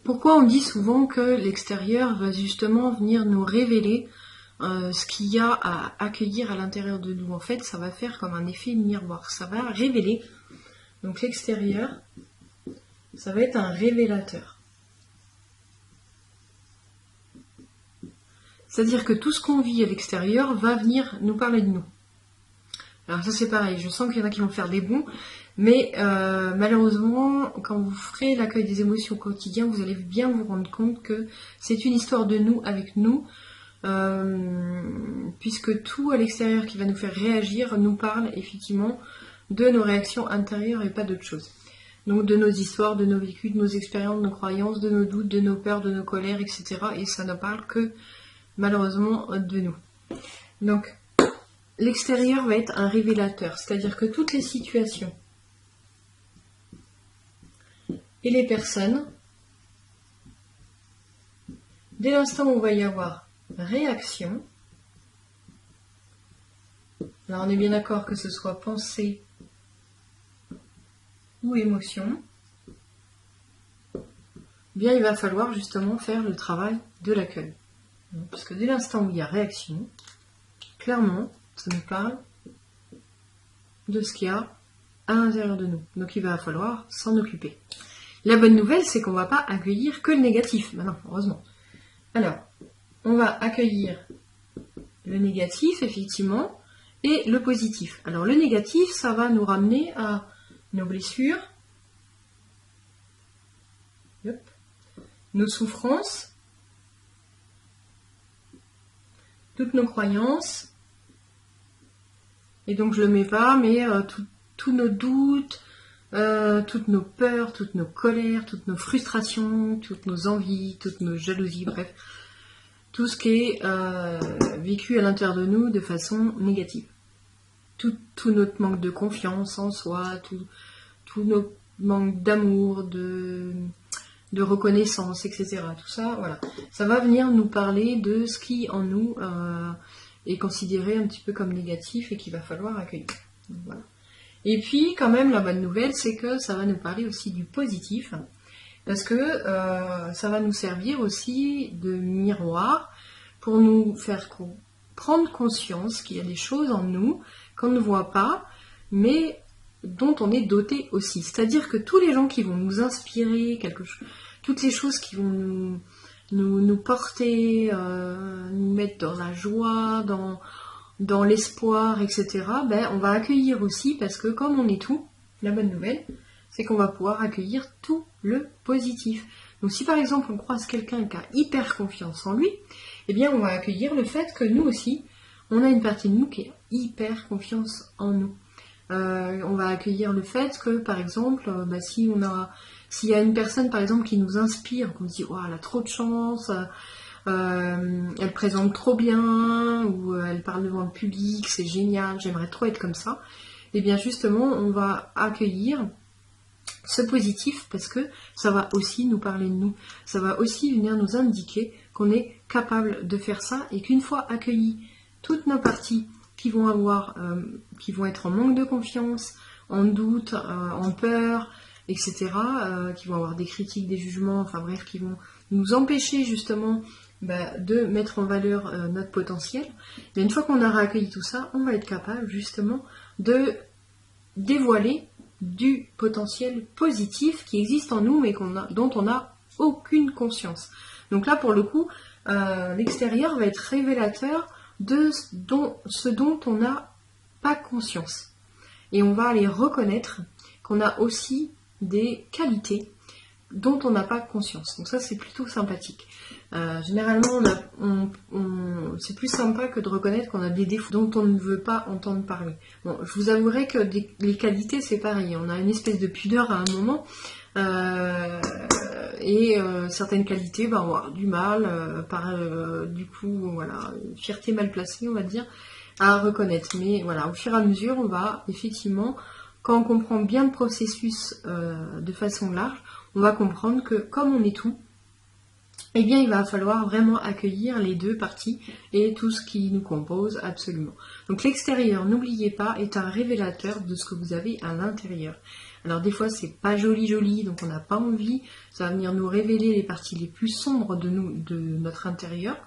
Pourquoi on dit souvent que l'extérieur va justement venir nous révéler ce qu'il y a à accueillir à l'intérieur de nous? En fait, ça va faire comme un effet miroir, ça va révéler. Donc l'extérieur, ça va être un révélateur. C'est-à-dire que tout ce qu'on vit à l'extérieur va venir nous parler de nous. Alors ça c'est pareil, je sens qu'il y en a qui vont faire des bons, mais malheureusement, quand vous ferez l'accueil des émotions au quotidien, vous allez bien vous rendre compte que c'est une histoire de nous avec nous, puisque tout à l'extérieur qui va nous faire réagir nous parle effectivement de nos réactions intérieures et pas d'autre chose. Donc de nos histoires, de nos vécus, de nos expériences, de nos croyances, de nos doutes, de nos peurs, de nos colères, etc. Et ça ne parle que malheureusement de nous. Donc l'extérieur va être un révélateur, c'est-à-dire que toutes les situations et les personnes, dès l'instant où il va y avoir réaction, alors on est bien d'accord que ce soit pensée ou émotion, bien il va falloir justement faire le travail de l'accueil. Parce que dès l'instant où il y a réaction, clairement, ça nous parle de ce qu'il y a à l'intérieur de nous. Donc il va falloir s'en occuper. La bonne nouvelle, c'est qu'on ne va pas accueillir que le négatif. Maintenant, heureusement. Alors, on va accueillir le négatif, effectivement, et le positif. Alors le négatif, ça va nous ramener à nos blessures, nos souffrances, toutes nos croyances, et donc je le mets pas, mais tous nos doutes, toutes nos peurs, toutes nos colères, toutes nos frustrations, toutes nos envies, toutes nos jalousies, bref, tout ce qui est vécu à l'intérieur de nous de façon négative. Tout notre manque de confiance en soi, tout notre manque d'amour, de reconnaissance, etc. Tout ça, voilà. Ça va venir nous parler de ce qui, en nous, est considéré un petit peu comme négatif et qu'il va falloir accueillir. Donc, voilà. Et puis, quand même, la bonne nouvelle, c'est que ça va nous parler aussi du positif, parce que ça va nous servir aussi de miroir pour nous faire prendre conscience qu'il y a des choses en nous qu'on ne voit pas, mais dont on est doté aussi. C'est-à-dire que tous les gens qui vont nous inspirer quelque chose, toutes les choses qui vont nous porter, nous mettre dans la joie, dans l'espoir, etc., ben, on va accueillir aussi, parce que comme on est tout, la bonne nouvelle, c'est qu'on va pouvoir accueillir tout le positif. Donc si par exemple on croise quelqu'un qui a hyper confiance en lui, eh bien on va accueillir le fait que nous aussi, on a une partie de nous qui a hyper confiance en nous. On va accueillir le fait que, par exemple, s'il y a une personne, par exemple, qui nous inspire, qu'on se dit oh, elle a trop de chance, elle présente trop bien, ou elle parle devant le public, c'est génial, j'aimerais trop être comme ça, et bien justement, on va accueillir ce positif parce que ça va aussi nous parler de nous. Ça va aussi venir nous indiquer qu'on est capable de faire ça et qu'une fois accueillies toutes nos parties qui vont être en manque de confiance, en doute, en peur, etc., qui vont avoir des critiques, des jugements, enfin bref, qui vont nous empêcher justement de mettre en valeur notre potentiel. Et une fois qu'on aura accueilli tout ça, on va être capable justement de dévoiler du potentiel positif qui existe en nous mais dont on n'a aucune conscience. Donc là pour le coup, l'extérieur va être révélateur de ce dont on n'a pas conscience. Et on va aller reconnaître qu'on a aussi des qualités dont on n'a pas conscience. Donc ça c'est plutôt sympathique. Généralement c'est plus sympa que de reconnaître qu'on a des défauts dont on ne veut pas entendre parler. Bon, je vous avouerai que les qualités c'est pareil, on a une espèce de pudeur à un moment et certaines qualités on va avoir du mal du coup voilà, fierté mal placée on va dire à reconnaître. Mais voilà, au fur et à mesure on va effectivement, quand on comprend bien le processus de façon large, on va comprendre que comme on est tout, eh bien il va falloir vraiment accueillir les deux parties et tout ce qui nous compose absolument. Donc l'extérieur, n'oubliez pas, est un révélateur de ce que vous avez à l'intérieur. Alors des fois c'est pas joli, donc on n'a pas envie, ça va venir nous révéler les parties les plus sombres de nous, de notre intérieur.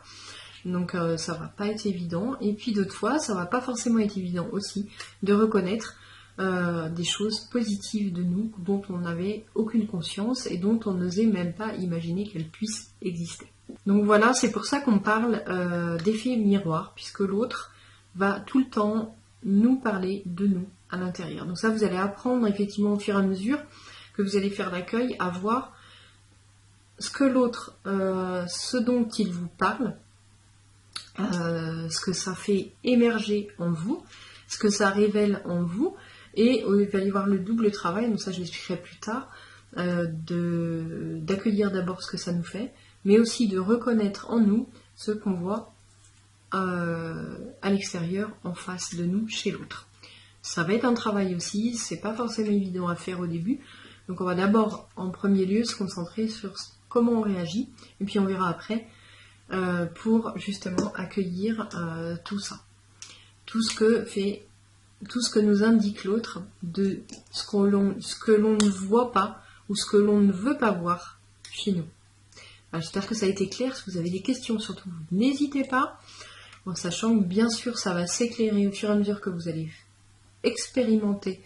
Donc ça va pas être évident. Et puis d'autres fois, ça va pas forcément être évident aussi de reconnaître des choses positives de nous dont on n'avait aucune conscience et dont on n'osait même pas imaginer qu'elles puissent exister. Donc voilà, c'est pour ça qu'on parle d'effet miroir, puisque l'autre va tout le temps nous parler de nous à l'intérieur. Donc ça, vous allez apprendre effectivement au fur et à mesure que vous allez faire l'accueil à voir ce que l'autre, ce dont il vous parle, ce que ça fait émerger en vous, ce que ça révèle en vous, et il va y avoir le double travail, donc ça je l'expliquerai plus tard, d'accueillir d'abord ce que ça nous fait, mais aussi de reconnaître en nous ce qu'on voit à l'extérieur, en face de nous, chez l'autre. Ça va être un travail aussi, c'est pas forcément évident à faire au début, donc on va d'abord en premier lieu se concentrer sur comment on réagit, et puis on verra après pour justement accueillir tout ça, tout ce que nous indique l'autre, de ce que l'on ne voit pas ou ce que l'on ne veut pas voir chez nous. J'espère que ça a été clair. Si vous avez des questions, surtout, n'hésitez pas, en sachant que bien sûr ça va s'éclairer au fur et à mesure que vous allez expérimenter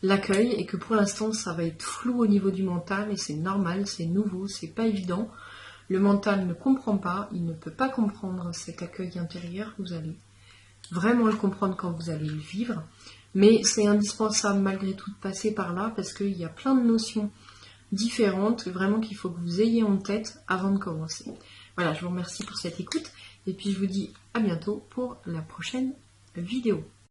l'accueil et que pour l'instant ça va être flou au niveau du mental et c'est normal, c'est nouveau, c'est pas évident. Le mental ne comprend pas, il ne peut pas comprendre cet accueil intérieur. Vous allez vraiment le comprendre quand vous allez le vivre, mais c'est indispensable malgré tout de passer par là parce qu'il y a plein de notions différentes vraiment qu'il faut que vous ayez en tête avant de commencer. Voilà, je vous remercie pour cette écoute et puis je vous dis à bientôt pour la prochaine vidéo.